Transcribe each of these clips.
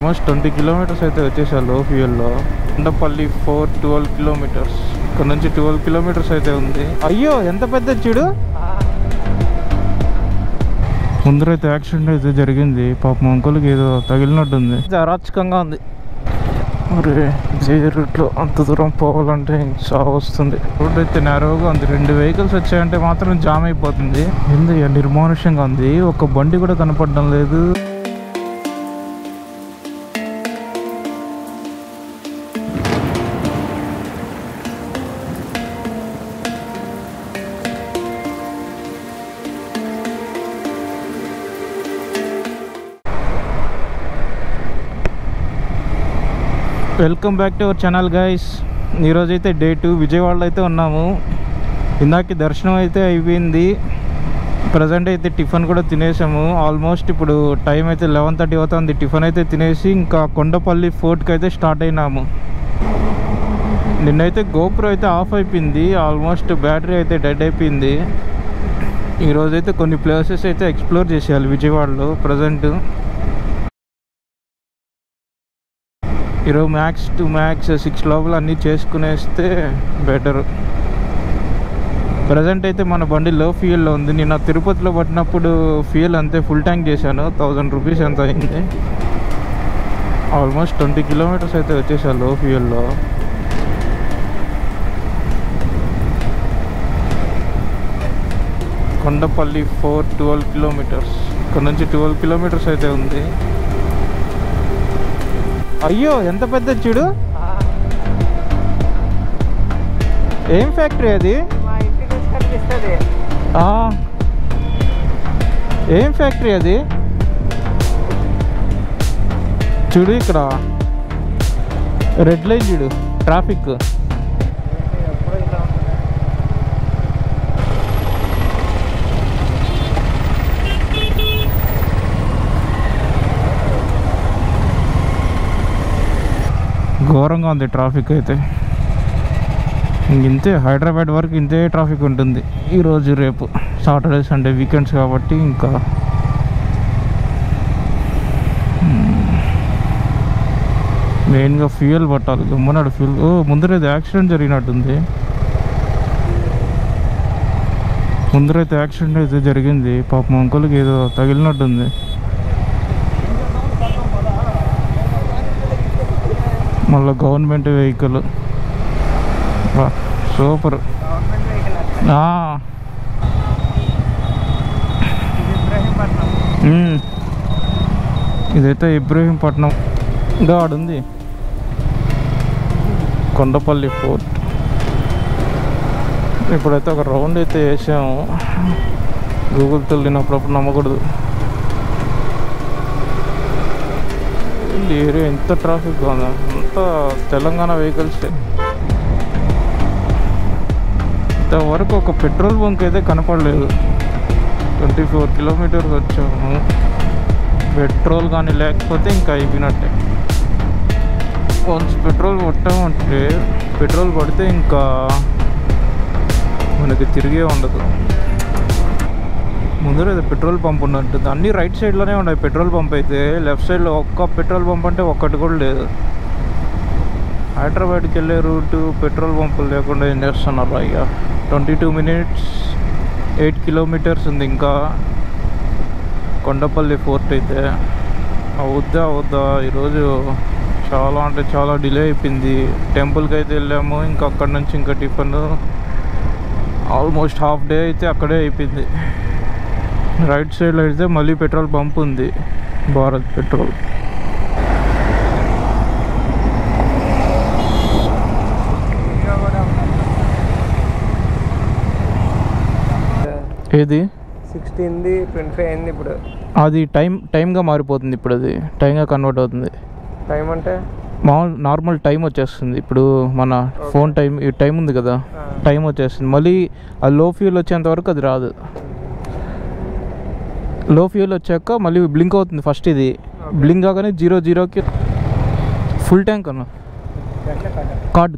Almost 20 kilometres అయితే వచ్చేసా లో ఫ్యూయల్లో. కొండపల్లి 12 కిలోమీటర్స్. ఇక్కడ నుంచి 12 కిలోమీటర్స్ అయితే ఉంది. అయ్యో ఎంత పెద్ద చూడు. ముందరైతే యాక్సిడెంట్ అయితే జరిగింది. పాపం అంకుల్కి ఏదో తగిలినట్టుంది. అరాచకంగా ఉంది. మరి జే రూట్లో అంత దూరం పోవాలంటే చాలా వస్తుంది. రోడ్ అయితే నేరోగా ఉంది. 2 వెహికల్స్ వచ్చాయంటే మాత్రం జామ్ అయిపోతుంది. ఎందుకు నిర్మానుష్యంగా ఉంది. ఒక బండి కూడా కనపడడం లేదు. Welcome back to our channel guys. ఈరోజైతే డే 2 విజయవాడలో అయితే ఉన్నాము. ఇందాక దర్శనం అయితే అయిపోయింది. ప్రజెంట్ అయితే టిఫిన్ కూడా తినేసాము. ఆల్మోస్ట్ ఇప్పుడు టైం అయితే 11:30 అవుతుంది. టిఫిన్ అయితే తినేసి ఇంకా కొండపల్లి ఫోర్ట్కి అయితే స్టార్ట్ అయినాము. నిన్నైతే గోప్రో అయితే ఆఫ్ అయిపోయింది. ఆల్మోస్ట్ బ్యాటరీ అయితే డెడ్ అయిపోయింది. ఈరోజైతే కొన్ని ప్లేసెస్ అయితే ఎక్స్ప్లోర్ చేసేయాలి విజయవాడలో. ప్రజెంట్ ఈరోజు మ్యాక్స్ టు మ్యాక్స్ 6 లోపల అన్నీ చేసుకునేస్తే బెటర్. ప్రజెంట్ అయితే మన బండి లో ఫ్యూయల్లో ఉంది. నిన్న తిరుపతిలో పట్టినప్పుడు ఫ్యూయల్ అంతే ఫుల్ ట్యాంక్ చేశాను. 1000 రూపీస్ ఎంత అయింది. ఆల్మోస్ట్ 20 కిలోమీటర్స్ అయితే వచ్చేసా లో ఫ్యూయల్లో. కొండపల్లి 12 కిలోమీటర్స్. ఇక్కడ నుంచి 12 కిలోమీటర్స్ అయితే ఉంది. అయ్యో ఎంత పెద్ద చూడు. ఏం ఫ్యాక్టరీ అది? ఏం ఫ్యాక్టరీ అది? చూడు ఇక్కడ రెడ్ లైన్ చూడు. ట్రాఫిక్ ఘోరంగా ఉంది. ట్రాఫిక్ అయితే ఇంతే. హైదరాబాద్ వరకు ఇంతే ట్రాఫిక్ ఉంటుంది ఈరోజు రేపు. సాటర్డే సండే వీకెండ్స్ కాబట్టి ఇంకా మెయిన్గా ఫ్యూయల్ పట్టాలి. గమ్మనాడు ఫ్యూయల్. ముందరైతే యాక్సిడెంట్ జరిగినట్టుంది. ముందరైతే యాక్సిడెంట్ అయితే జరిగింది. పాపం అంకుల్కి ఏదో తగిలినట్టుంది. మళ్ళీ గవర్నమెంట్ వెహికల్. సూపర్. ఇదైతే ఇబ్రహీంపట్నం గాడ్ ఉంది. కొండపల్లి ఫోర్ట్. ఇప్పుడైతే ఒక రౌండ్ అయితే వేసాము. గూగుల్ వెళ్ళినప్పుడు నమ్మకూడదు. ఏరియా ఎంత ట్రాఫిక్ ఉందా. అంతా తెలంగాణ వెహికల్స్. ఇంతవరకు ఒక పెట్రోల్ బంక్ అయితే కనపడలేదు. 24 కిలోమీటర్స్ వచ్చాము. పెట్రోల్ కానీ లేకపోతే ఇంకా అయిపోయినట్టే. వన్స్ పెట్రోల్ కొట్టామంటే పెట్రోల్ పడితే ఇంకా మనకి తిరిగే ఉండదు. ముందర ఏదో పెట్రోల్ పంప్ ఉన్నట్టుంది. అన్నీ రైట్ సైడ్లోనే ఉన్నాయి పెట్రోల్ పంప్ అయితే. లెఫ్ట్ సైడ్లో ఒక్క పెట్రోల్ పంప్ అంటే ఒక్కటి కూడా లేదు. హైదరాబాద్కి వెళ్ళే రూటు పెట్రోల్ పంపులు లేకుండా ఏం చేస్తున్నారు అయ్యా. 22 మినిట్స్ 8 కిలోమీటర్స్ ఉంది ఇంకా కొండపల్లి ఫోర్ట్ అయితే. అవుద్దా ఈరోజు చాలా అంటే చాలా డిలే అయిపోయింది. టెంపుల్కి అయితే వెళ్ళాము. ఇంకా అక్కడి నుంచి ఇంకా టిఫిన్. ఆల్మోస్ట్ హాఫ్ డే అయితే అక్కడే అయిపోయింది. రైట్ సైడ్లో అయితే మళ్ళీ పెట్రోల్ పంప్ ఉంది, భారత్ పెట్రోల్. ఏది 16 25 అయింది ఇప్పుడు. అది టైంగా మారిపోతుంది. ఇప్పుడు అది టైంగా కన్వర్ట్ అవుతుంది. టైం అంటే నార్మల్ టైం వచ్చేస్తుంది. ఇప్పుడు మన ఫోన్ టైం ఉంది కదా, టైం వచ్చేస్తుంది. మళ్ళీ ఆ లో ఫ్యూల్ వచ్చేంత వరకు అది రాదు. లో ఫ్యూల్ వచ్చాక మళ్ళీ బ్లింక్ అవుతుంది. ఫస్ట్ ఇది బ్లింక్ కాగానే 00కి ఫుల్ ట్యాంక్ అన్న. కార్డ్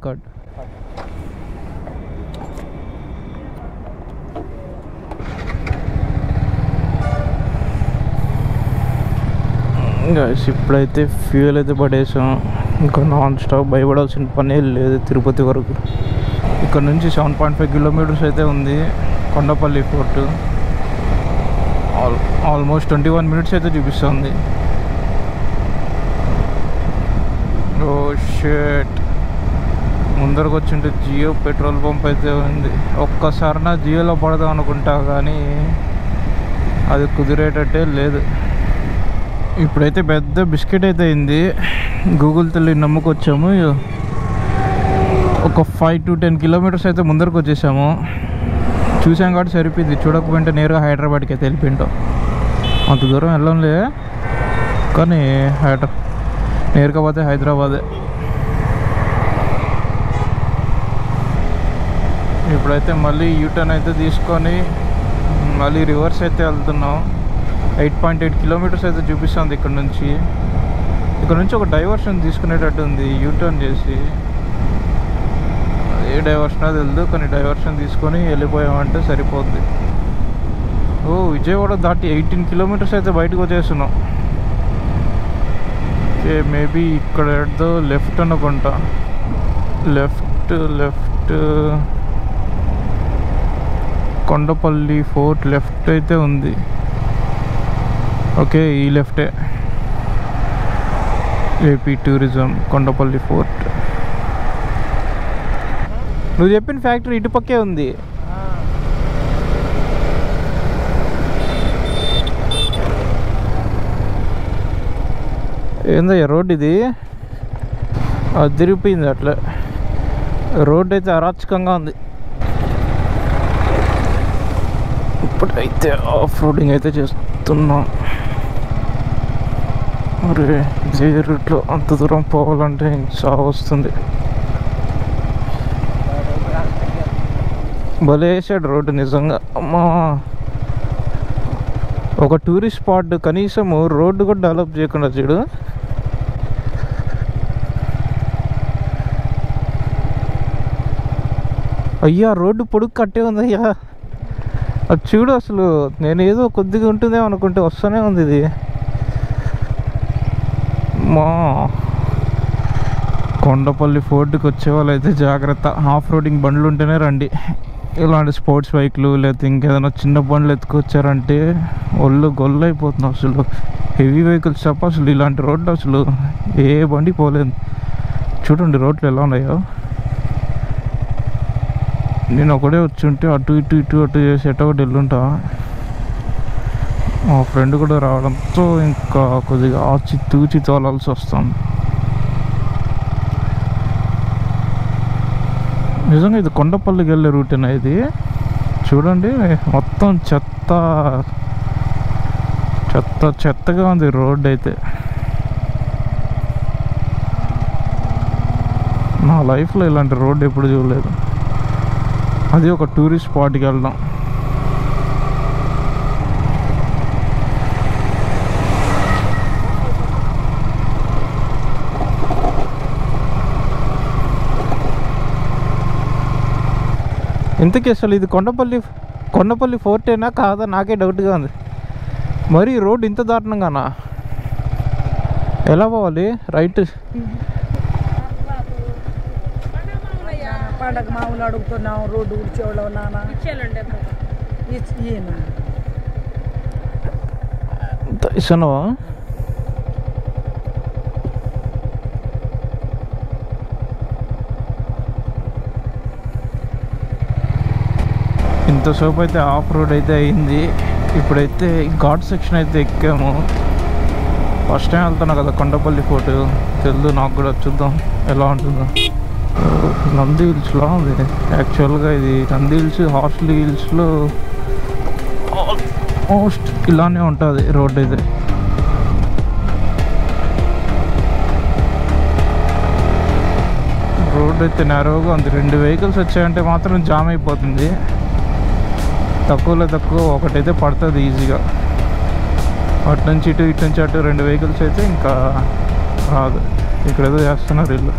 ఇప్పుడైతే ఫ్యూయల్ అయితే పడేసాం. ఇంకా నాన్ స్టాప్ భయపడాల్సిన పనే లేదు తిరుపతి వరకు. ఇక్కడ నుంచి 7.5 కిలోమీటర్స్ అయితే ఉంది కొండపల్లి ఫోర్ట్. ఆల్మోస్ట్ 21 మినిట్స్ అయితే చూపిస్తుంది. ఓ షేట్, ముందరకు వచ్చింటే జియో పెట్రోల్ పంప్ అయితే ఉంది. ఒక్కసారి నా జియోలో పడదాం అనుకుంటా కానీ అది కుదిరేటట్టే లేదు. ఇప్పుడైతే పెద్ద బిస్కెట్ అయితే అయింది. గూగుల్ తల్లి నమ్ముకొచ్చాము. ఒక 5 to 10 కిలోమీటర్స్ అయితే ముందరకు వచ్చేసాము. చూసాం కాబట్టి సరిపోయింది. చూడకపోయింటే నేరుగా హైదరాబాద్కి అయితే వెళ్ళిపోయింటాం. అంత దూరం వెళ్ళంలే కానీ నేరుగా పోతే హైదరాబాదే. ఇప్పుడైతే మళ్ళీ యూటర్న్ అయితే తీసుకొని మళ్ళీ రివర్స్ అయితే వెళ్తున్నాం. 8.8 కిలోమీటర్స్ అయితే చూపిస్తుంది ఇక్కడ నుంచి. ఒక డైవర్షన్ తీసుకునేటట్టు ఉంది యూటర్న్ చేసి. ఏ డైవర్షన్ అది వెళ్దు కానీ డైవర్షన్ తీసుకొని వెళ్ళిపోయామంటే సరిపోద్ది. ఓ విజయవాడ దాటి 18 కిలోమీటర్స్ అయితే బయటకు వచ్చేస్తున్నాం. ఓకే, మేబీ ఇక్కడ ఏదో లెఫ్ట్ అనుకుంటా. లెఫ్ట్ కొండపల్లి ఫోర్ట్ లెఫ్ట్ అయితే ఉంది. ఓకే, ఈ లెఫ్టే ఏపీ టూరిజం కొండపల్లి ఫోర్ట్. నువ్వు చెప్పిన ఫ్యాక్టరీ ఇటుపక్కే ఉంది. ఏందయ్యా రోడ్ ఇది అదిరిపోయింది. అట్లా రోడ్ అయితే అరాచకంగా ఉంది. ఇప్పుడైతే ఆఫ్ రోడింగ్ అయితే చేస్తున్నాం. మరి ఇదే రూట్లో అంత దూరం పోవాలంటే చాలా వస్తుంది. భలే వేసాడు రోడ్డు నిజంగా. అమ్మా, ఒక టూరిస్ట్ స్పాట్ కనీసం రోడ్డు కూడా డెవలప్ చేయకుండా చూడు. అయ్యా రోడ్డు పొడుగు కట్టే ఉంది అయ్యా. అది చూడు, అసలు నేను ఏదో కొద్దిగా ఉంటుందేమో అనుకుంటే వస్తూనే ఉంది ఇది. మా కొండపల్లి ఫోర్ట్కి వచ్చే వాళ్ళు అయితే జాగ్రత్త. ఆఫ్ రోడింగ్ బండ్లు ఉంటేనే రండి. ఇలాంటి స్పోర్ట్స్ బైక్లు లేకపోతే ఇంకేదైనా చిన్న బండ్లు ఎత్తుకొచ్చారంటే ఒళ్ళు గొల్లు అయిపోతుంది. అసలు హెవీ వెహికల్స్ తప్ప అసలు ఇలాంటి రోడ్లు అసలు ఏ బండి పోలేదు. చూడండి రోడ్లు ఎలా ఉన్నాయో. నేను ఒకటే వచ్చి ఉంటే అటు చేసి ఒకటి వెళ్ళుంటా. మా ఫ్రెండ్ కూడా రావడంతో ఇంకా కొద్దిగా తూచి తోలాల్సి వస్తుంది. నిజంగా ఇది కొండపల్లికి వెళ్ళే రూటేనా ఇది? చూడండి మొత్తం చెత్తగా ఉంది రోడ్ అయితే. నా లైఫ్లో ఇలాంటి రోడ్ ఎప్పుడు చూడలేదు. అది ఒక టూరిస్ట్ స్పాట్కి వెళ్దాం. ఇంతకీ అసలు ఇది కొండపల్లి ఫోర్టేనా కాదా నాకే డౌట్గా ఉంది. మరి రోడ్ ఇంత దారుణంగానా? ఎలా పోవాలి? రైట్ పండగ మామూలు అడుగుతున్నాం. రోడ్డు కూర్చోవడం నాన్న ఇస్తున్నావా? ఇంతసేపు అయితే ఆఫ్ రోడ్ అయితే అయింది. ఇప్పుడైతే ఘాట్ సెక్షన్ అయితే ఎక్కాము. ఫస్ట్ టైం వెళ్తున్నా కదా కొండపల్లి ఫోర్ట్, తెలుదు నాకు కూడా. చూద్దాం ఎలా ఉంటుందో. నంది హిల్స్లో ఉంది యాక్చువల్గా. ఇది నంది హిల్స్ హార్స్లీ హిల్స్లో ఆల్మోస్ట్ ఇలానే ఉంటుంది రోడ్ అయితే. రోడ్ అయితే నేరోగా ఉంది. 2 వెహికల్స్ వచ్చాయంటే మాత్రం జామ్ అయిపోతుంది. తక్కువ ఒకటైతే పడుతుంది ఈజీగా. అటు నుంచి ఇటు నుంచి అటు 2 వెహికల్స్ అయితే ఇంకా రాదు. ఇక్కడ ఏదో చేస్తున్నారు వీళ్ళు.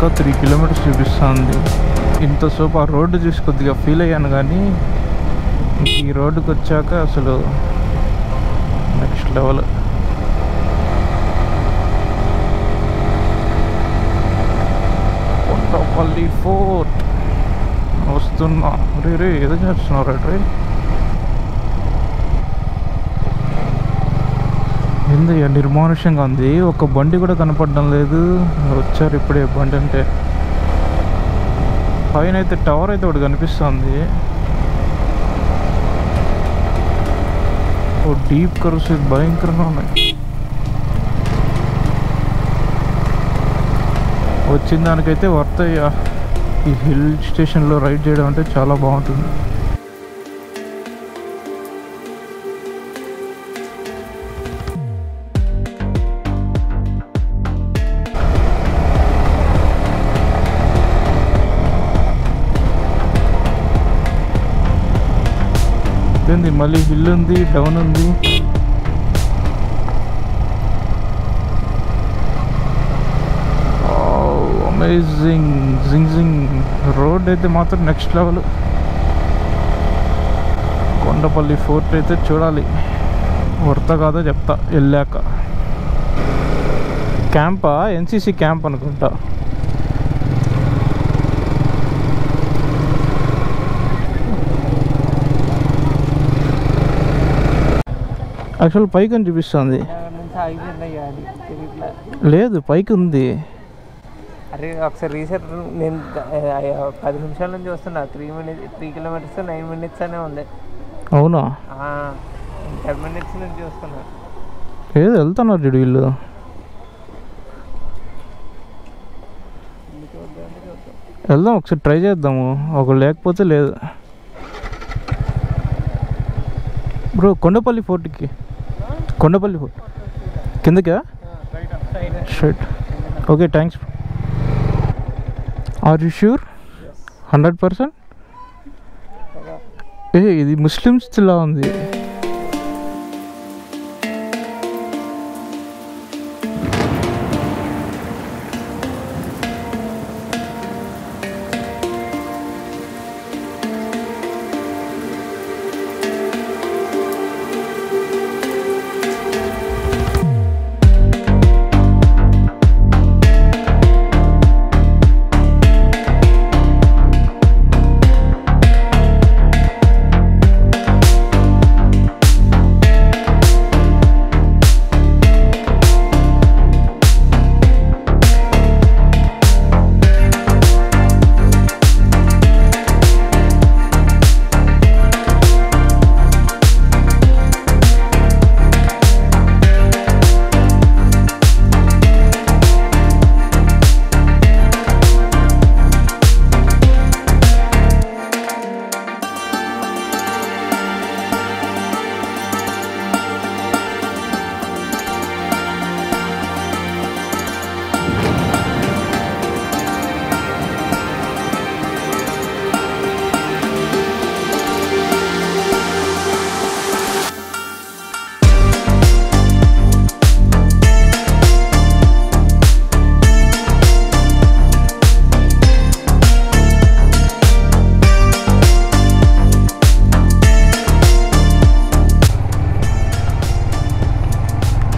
ఇంకా 3 కిలోమీటర్స్ చూపిస్తుంది. ఇంతసేపు ఆ రోడ్డు చూసి కొద్దిగా ఫీల్ అయ్యాను, కానీ ఈ రోడ్డుకి వచ్చాక అసలు నెక్స్ట్ లెవెల్. కొండపల్లి ఫోర్ట్ వస్తున్నా. రే ఏదో చేస్తున్నారు ట్రైన్ ఏందయ్యా, నిర్మానుష్యంగా ఉంది. ఒక బండి కూడా కనపడడం లేదు. వచ్చారు ఇప్పుడే బండి అంటే. పైన అయితే టవర్ అయితే ఒకటి కనిపిస్తుంది. ఓ డీప్ కర్వ్స్ భయంకరంగా ఉన్నాయి. వచ్చిన దానికైతే వర్త్ అయ్యా. ఈ హిల్ స్టేషన్లో రైడ్ చేయడం అంటే చాలా బాగుంటుంది. మళ్ళీ హిల్ ఉంది, డౌన్ ఉంది. అమేజింగ్. జింగ్ రోడ్ అయితే మాత్రం నెక్స్ట్ లెవెల్. కొండపల్లి ఫోర్ట్ అయితే చూడాలి, వర్త కాదో చెప్తా వెళ్ళాక. క్యాంపా? ఎన్సీసీ క్యాంప్ అనుకుంటా. యాక్చువల్ పైకి అని చూపిస్తుంది. లేదు పైకి ఉంది. అరే ఒకసారి రీసెట్ నేను 10 నిమిషాల నుంచి వస్తున్నా. 3 కిలోమీటర్స్ 9 మినిట్స్ అనే ఉంది. అవునా? 10 మినిట్స్ నుంచి చూస్తున్నా. ఏదో వెళ్తున్నారు చూడు వీళ్ళు. వెళ్దాం ఒకసారి, ట్రై చేద్దాము. ఒక లేకపోతే లేదు. బ్రో కొండపల్లి ఫోర్ట్కి, కొండపల్లి ఫోర్ట్ కిందకా? Shirt. Okay thanks. Are you sure? 100%? ఇది ముస్లిమ్స్ లా ఉంది.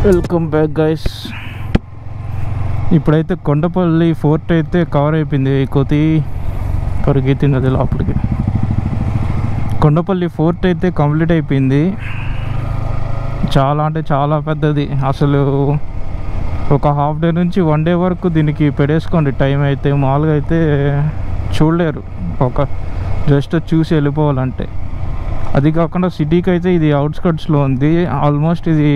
Welcome back guys. ఇప్పుడైతే కొండపల్లి ఫోర్ట్ అయితే కవర్ అయిపోయింది. కొద్ది పరిగెత్తింది అది లోపలికి. కొండపల్లి ఫోర్ట్ అయితే కంప్లీట్ అయిపోయింది. చాలా అంటే చాలా పెద్దది. అసలు ఒక హాఫ్ డే నుంచి 1 డే వరకు దీనికి పెడేసుకోండి టైం అయితే. మామూలుగా అయితే చూడలేరు, ఒక జస్ట్ చూసి వెళ్ళిపోవాలంటే. అది కాకుండా సిటీకి అయితే ఇది అవుట్స్కట్స్లో ఉంది. ఆల్మోస్ట్ ఇది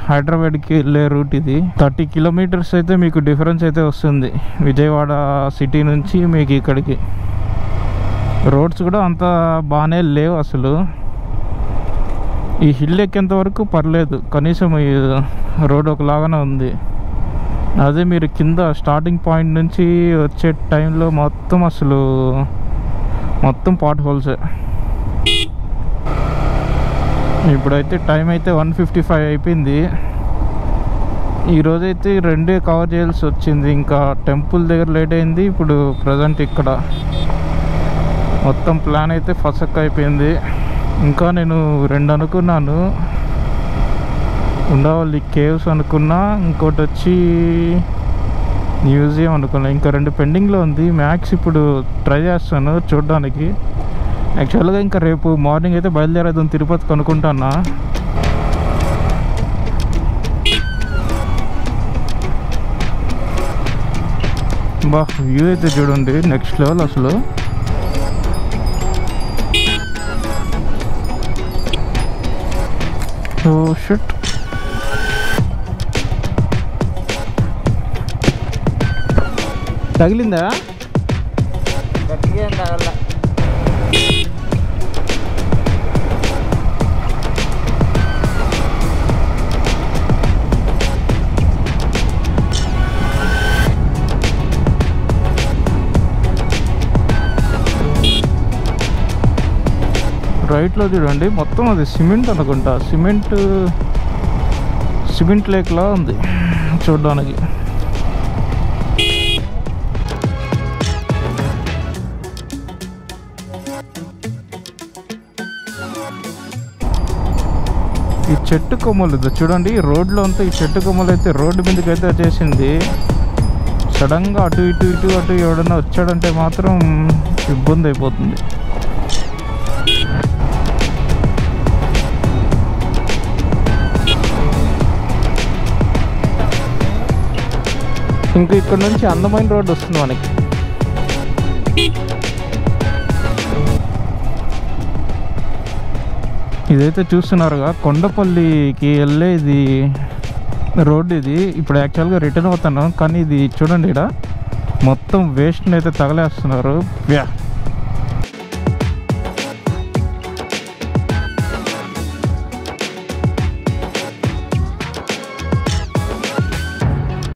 హైదరాబాద్కి వెళ్ళే రూట్. ఇది 30 కిలోమీటర్స్ అయితే మీకు డిఫరెన్స్ అయితే వస్తుంది విజయవాడ సిటీ నుంచి మీకు ఇక్కడికి. రోడ్స్ కూడా అంత బాగానే లేవు అసలు. ఈ హిల్ ఎక్కేంత వరకు పర్లేదు, కనీసం ఈ రోడ్ ఒకలాగానే ఉంది. అదే మీరు కింద స్టార్టింగ్ పాయింట్ నుంచి వచ్చే టైంలో మొత్తం పాట్ హోల్సే. ఇప్పుడైతే టైం అయితే 1:55 అయిపోయింది. ఈరోజైతే రెండే కవర్ చేయాల్సి వచ్చింది. ఇంకా టెంపుల్ దగ్గర లేట్ అయింది. ఇప్పుడు ప్రజెంట్ ఇక్కడ మొత్తం ప్లాన్ అయితే ఫసక్ అయిపోయింది. ఇంకా నేను 2 అనుకున్నాను, ఉండవల్లి కేవ్స్ అనుకున్నా, ఇంకోటి వచ్చి మ్యూజియం అనుకున్నా. ఇంకా 2 పెండింగ్లో ఉంది. మ్యాక్స్ ఇప్పుడు ట్రై చేస్తాను చూడడానికి. యాక్చువల్గా ఇంకా రేపు మార్నింగ్ అయితే బయలుదేరేద్దాం తిరుపతికి అనుకుంటున్నా. బా వ్యూ అయితే చూడండి నెక్స్ట్ లెవెల్ అసలు. ఓ షిట్, తగిలిందా? గట్టిగా ఏం తగల. రైట్లో చూడండి మొత్తం అది సిమెంట్ అనుకుంటా. సిమెంట్ లేక్లా ఉంది చూడడానికి. ఈ చెట్టు కొమ్మలు చూడండి రోడ్లో అంతా. ఈ చెట్టు కొమ్మలు అయితే రోడ్డు మీదకి అయితే వచ్చేసింది. సడన్గా అటు ఎవడన్నా వచ్చాడంటే మాత్రం ఇబ్బంది అయిపోతుంది. ఇంకా ఇక్కడ నుంచి అందమైన రోడ్డు వస్తుంది మనకి. ఇదైతే చూస్తున్నారుగా కొండపల్లికి వెళ్ళే ఇది రోడ్డు. ఇది ఇప్పుడు యాక్చువల్గా రిటర్న్ అవుతాను, కానీ ఇది చూడండి ఇక్కడ మొత్తం వేస్ట్ని అయితే తగలేస్తున్నారు.